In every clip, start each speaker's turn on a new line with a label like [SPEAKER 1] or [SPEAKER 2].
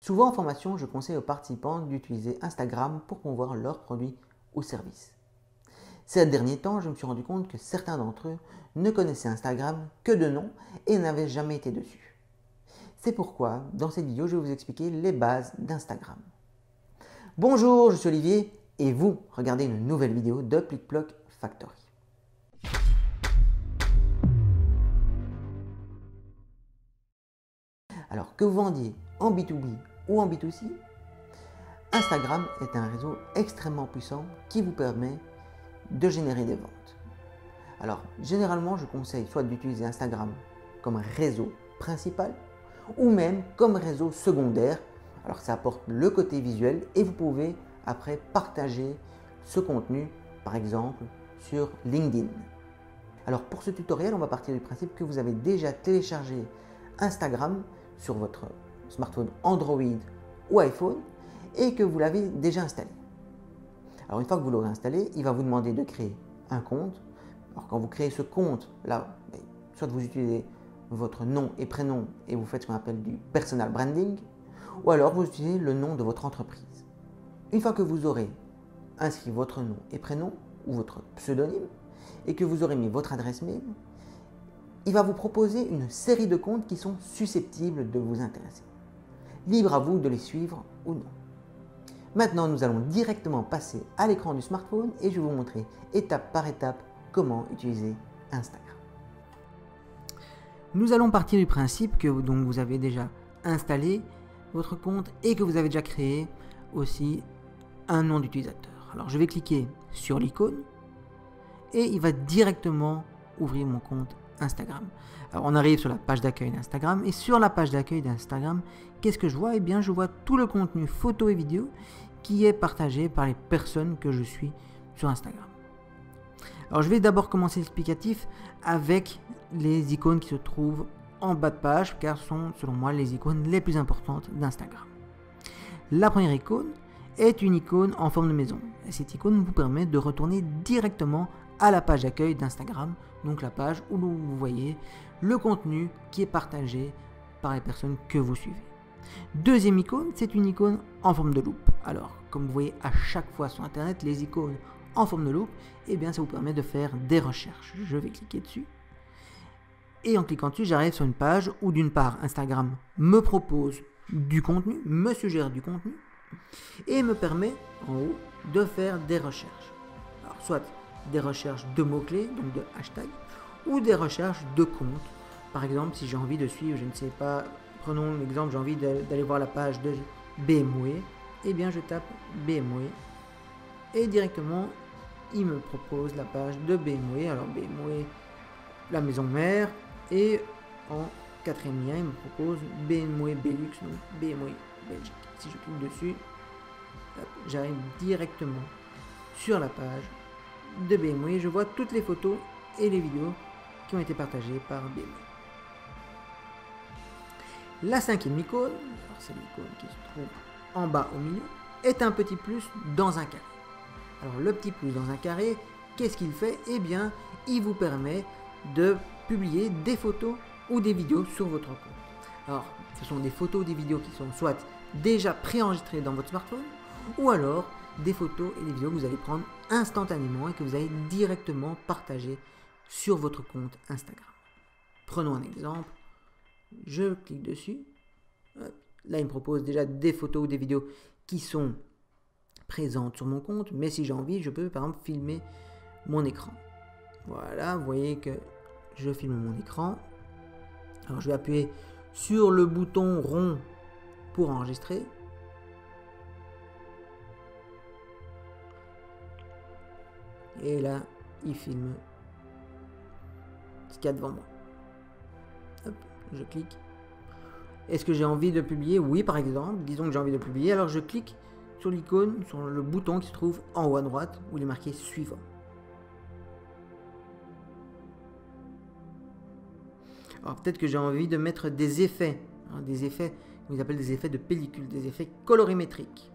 [SPEAKER 1] Souvent en formation, je conseille aux participants d'utiliser Instagram pour promouvoir leurs produits ou services. Ces derniers temps, je me suis rendu compte que certains d'entre eux ne connaissaient Instagram que de nom et n'avaient jamais été dessus. C'est pourquoi, dans cette vidéo, je vais vous expliquer les bases d'Instagram. Bonjour, je suis Olivier et vous regardez une nouvelle vidéo de PlicPloc Factory. Alors que vous vendiez en B2B ou en B2C, Instagram est un réseau extrêmement puissant qui vous permet de générer des ventes. Alors généralement je conseille soit d'utiliser Instagram comme réseau principal ou même comme réseau secondaire. Alors ça apporte le côté visuel et vous pouvez après partager ce contenu par exemple sur LinkedIn. Alors pour ce tutoriel on va partir du principe que vous avez déjà téléchargé Instagram sur votre smartphone Android ou iPhone et que vous l'avez déjà installé. Alors une fois que vous l'aurez installé, il va vous demander de créer un compte. Alors quand vous créez ce compte, là, soit vous utilisez votre nom et prénom et vous faites ce qu'on appelle du personal branding, ou alors vous utilisez le nom de votre entreprise. Une fois que vous aurez inscrit votre nom et prénom ou votre pseudonyme et que vous aurez mis votre adresse mail, il va vous proposer une série de comptes qui sont susceptibles de vous intéresser. Libre à vous de les suivre ou non. Maintenant, nous allons directement passer à l'écran du smartphone et je vais vous montrer étape par étape comment utiliser Instagram. Nous allons partir du principe que donc, vous avez déjà installé votre compte et que vous avez déjà créé aussi un nom d'utilisateur. Alors, je vais cliquer sur l'icône et il va directement ouvrir mon compte Instagram. Alors, on arrive sur la page d'accueil d'Instagram et sur la page d'accueil d'Instagram, qu'est-ce que je vois? Eh bien, je vois tout le contenu photo et vidéo qui est partagé par les personnes que je suis sur Instagram. Alors, je vais d'abord commencer l'explicatif avec les icônes qui se trouvent en bas de page car ce sont, selon moi, les icônes les plus importantes d'Instagram. La première icône est une icône en forme de maison. Et cette icône vous permet de retourner directement à la page d'accueil d'Instagram, donc la page où vous voyez le contenu qui est partagé par les personnes que vous suivez. Deuxième icône, c'est une icône en forme de loupe. Alors, comme vous voyez à chaque fois sur Internet, les icônes en forme de loupe, eh bien ça vous permet de faire des recherches. Je vais cliquer dessus. Et en cliquant dessus, j'arrive sur une page où d'une part, Instagram me propose du contenu, me suggère du contenu, et me permet en haut de faire des recherches. Alors, soit des recherches de mots-clés, donc de hashtags, ou des recherches de comptes. Par exemple, si j'ai envie de suivre, je ne sais pas, prenons l'exemple, j'ai envie d'aller voir la page de BMW, eh bien je tape BMW et directement il me propose la page de BMW. Alors BMW, la maison mère, et en quatrième lien, il me propose BMW Belux, donc BMW Belgique. Si je clique dessus, j'arrive directement sur la page de BMW et je vois toutes les photos et les vidéos qui ont été partagées par BMW. La cinquième icône, c'est l'icône qui se trouve en bas au milieu, est un petit plus dans un carré. Alors le petit plus dans un carré, qu'est-ce qu'il fait? Eh bien, il vous permet de publier des photos ou des vidéos sur votre compte. Alors, ce sont des photos ou des vidéos qui sont soit déjà préenregistrées dans votre smartphone, ou alors des photos et des vidéos que vous allez prendre instantanément et que vous allez directement partager sur votre compte Instagram. Prenons un exemple. Je clique dessus. Là, il me propose déjà des photos ou des vidéos qui sont présentes sur mon compte, mais si j'ai envie, je peux par exemple filmer mon écran. Voilà, vous voyez que je filme mon écran. Alors, je vais appuyer sur le bouton rond pour enregistrer. Et là, il filme ce qu'il y a devant moi. Hop, je clique. Est-ce que j'ai envie de publier? Oui, par exemple. Disons que j'ai envie de publier. Alors, je clique sur l'icône, sur le bouton qui se trouve en haut à droite, où il est marqué suivant. Alors, peut-être que j'ai envie de mettre des effets. Des effets, ils appellent des effets de pellicule, des effets colorimétriques.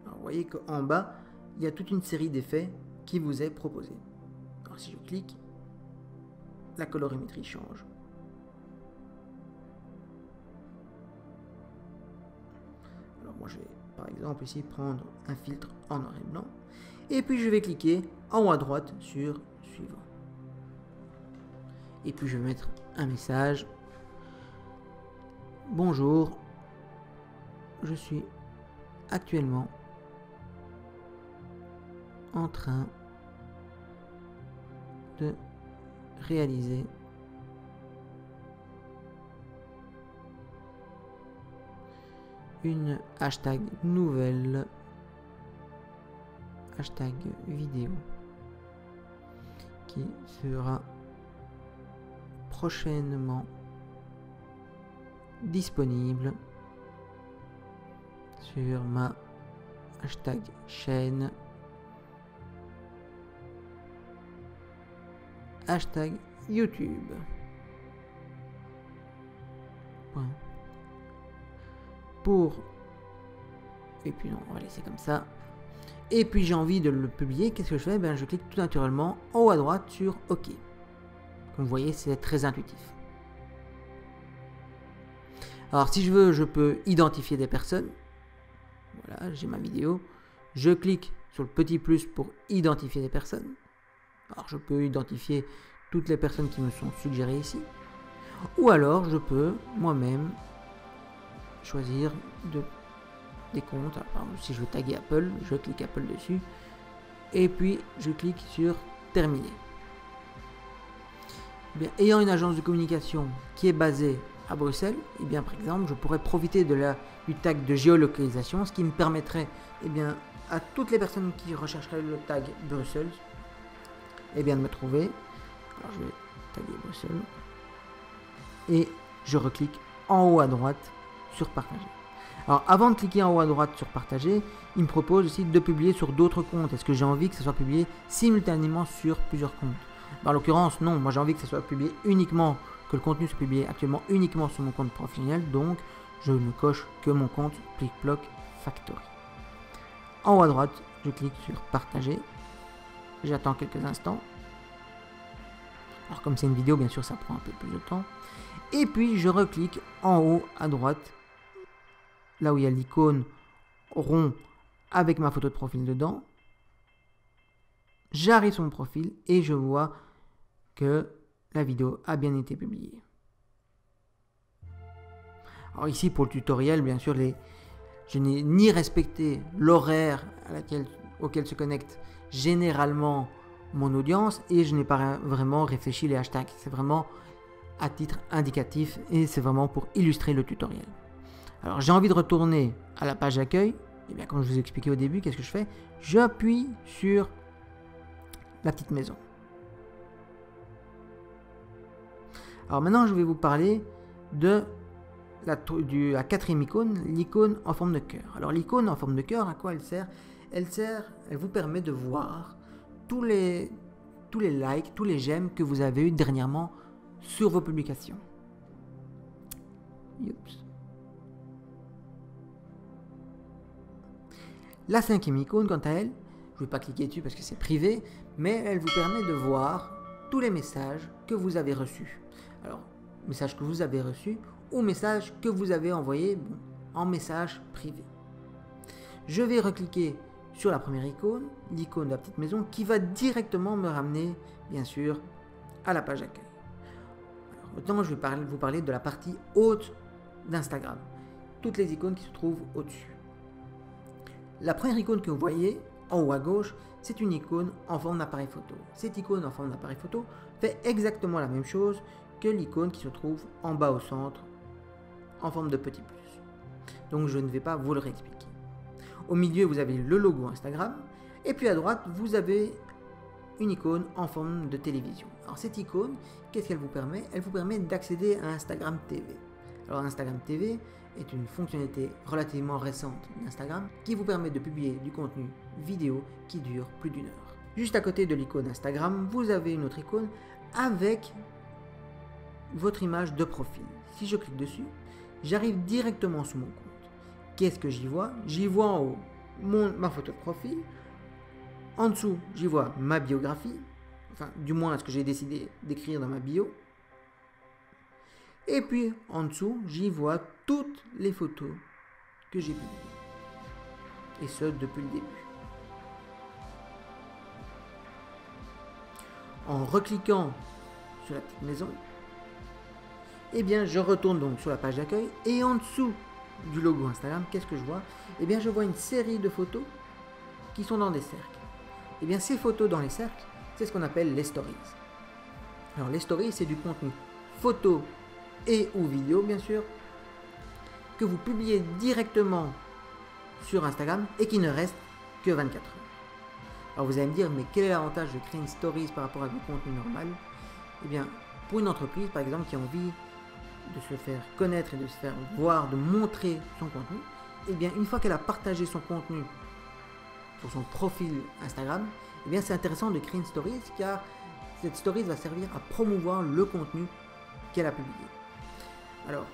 [SPEAKER 1] Alors, vous voyez qu'en bas, il y a toute une série d'effets qui vous est proposée. Alors, si je clique, la colorimétrie change. moi je vais par exemple ici prendre un filtre en noir et blanc. Et puis je vais cliquer en haut à droite sur suivant. Et puis je vais mettre un message. Bonjour, je suis actuellement en train de réaliser une hashtag nouvelle, hashtag vidéo, qui sera prochainement disponible sur ma hashtag chaîne, hashtag YouTube. Point. Et puis non, on va laisser comme ça. Et puis j'ai envie de le publier, qu'est-ce que je fais? Ben, je clique tout naturellement en haut à droite sur OK. Comme vous voyez, c'est très intuitif. Alors si je veux, je peux identifier des personnes. Voilà, j'ai ma vidéo. Je clique sur le petit plus pour identifier des personnes. Alors je peux identifier toutes les personnes qui me sont suggérées ici. Ou alors je peux moi-même choisir des comptes. Alors, par exemple, si je veux taguer Apple, je clique Apple dessus. Et puis je clique sur terminer. Bien, ayant une agence de communication qui est basée à Bruxelles, et bien, par exemple, je pourrais profiter du tag de géolocalisation, ce qui me permettrait à toutes les personnes qui rechercheraient le tag Bruxelles de me trouver. Alors je vais taguer Bruxelles et je reclique en haut à droite sur partager. Alors avant de cliquer en haut à droite sur partager, il me propose aussi de publier sur d'autres comptes. Est-ce que j'ai envie que ça soit publié simultanément sur plusieurs comptes? En l'occurrence non, moi j'ai envie que ça soit publié uniquement, que le contenu soit publié actuellement uniquement sur mon compte professionnel, donc je ne coche que mon compte PlicPloc Factory. En haut à droite, je clique sur partager, j'attends quelques instants. Alors comme c'est une vidéo, bien sûr ça prend un peu plus de temps. Et puis je reclique en haut à droite, là où il y a l'icône rond avec ma photo de profil dedans. J'arrive sur mon profil et je vois que la vidéo a bien été publiée. Alors ici pour le tutoriel, bien sûr, je n'ai ni respecté l'horaire auquel se connecte généralement mon audience et je n'ai pas vraiment réfléchi les hashtags. C'est vraiment à titre indicatif et c'est vraiment pour illustrer le tutoriel. Alors j'ai envie de retourner à la page d'accueil. Et bien comme je vous ai expliqué au début, qu'est-ce que je fais? J'appuie sur la petite maison. Alors maintenant je vais vous parler de la quatrième icône, l'icône en forme de cœur. Alors l'icône en forme de cœur, à quoi elle sert? Elle vous permet de voir tous les likes, tous les j'aime que vous avez eu dernièrement sur vos publications. Oups. La cinquième icône, quant à elle, je ne vais pas cliquer dessus parce que c'est privé, mais elle vous permet de voir tous les messages que vous avez reçus. Alors, messages que vous avez reçus ou messages que vous avez envoyés en message privé. Je vais recliquer sur la première icône, l'icône de la petite maison, qui va directement me ramener, bien sûr, à la page d'accueil. Maintenant, je vais vous parler de la partie haute d'Instagram. Toutes les icônes qui se trouvent au-dessus. La première icône que vous voyez, en haut à gauche, c'est une icône en forme d'appareil photo. Cette icône en forme d'appareil photo fait exactement la même chose que l'icône qui se trouve en bas au centre, en forme de petit plus. Donc je ne vais pas vous le réexpliquer. Au milieu, vous avez le logo Instagram. Et puis à droite, vous avez une icône en forme de télévision. Alors cette icône, qu'est-ce qu'elle vous permet? Elle vous permet d'accéder à Instagram TV. Alors Instagram TV est une fonctionnalité relativement récente d'Instagram qui vous permet de publier du contenu vidéo qui dure plus d'1 heure. Juste à côté de l'icône Instagram, vous avez une autre icône avec votre image de profil. Si je clique dessus, j'arrive directement sur mon compte. Qu'est-ce que j'y vois? J'y vois en haut ma photo de profil. En dessous, j'y vois ma biographie. Enfin, du moins ce que j'ai décidé d'écrire dans ma bio. Et puis, en dessous, j'y vois toutes les photos que j'ai publiées. et ce depuis le début. En recliquant sur la petite maison, eh bien je retourne donc sur la page d'accueil et en dessous du logo Instagram, qu'est-ce que je vois? Eh bien je vois une série de photos qui sont dans des cercles. Eh bien ces photos dans les cercles, c'est ce qu'on appelle les stories. Alors les stories, c'est du contenu photo et ou vidéo bien sûr, que vous publiez directement sur Instagram et qui ne reste que 24 heures. Alors vous allez me dire, mais quel est l'avantage de créer une stories par rapport à du contenu normal? Eh bien, pour une entreprise par exemple qui a envie de se faire connaître et de se faire voir, de montrer son contenu, eh bien une fois qu'elle a partagé son contenu sur son profil Instagram, eh bien c'est intéressant de créer une stories car cette stories va servir à promouvoir le contenu qu'elle a publié. Alors,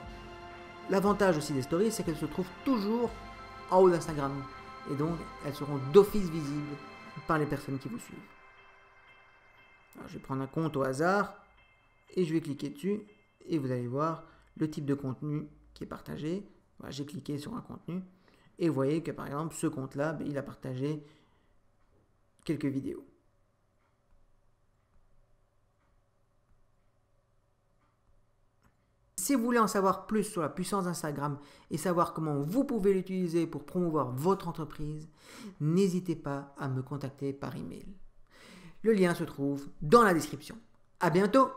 [SPEAKER 1] l'avantage aussi des stories, c'est qu'elles se trouvent toujours en haut d'Instagram et donc elles seront d'office visibles par les personnes qui vous suivent. Alors, je vais prendre un compte au hasard et je vais cliquer dessus et vous allez voir le type de contenu qui est partagé. Voilà, j'ai cliqué sur un contenu et vous voyez que par exemple ce compte-là, il a partagé quelques vidéos. Si vous voulez en savoir plus sur la puissance d'Instagram et savoir comment vous pouvez l'utiliser pour promouvoir votre entreprise, n'hésitez pas à me contacter par email. Le lien se trouve dans la description. À bientôt!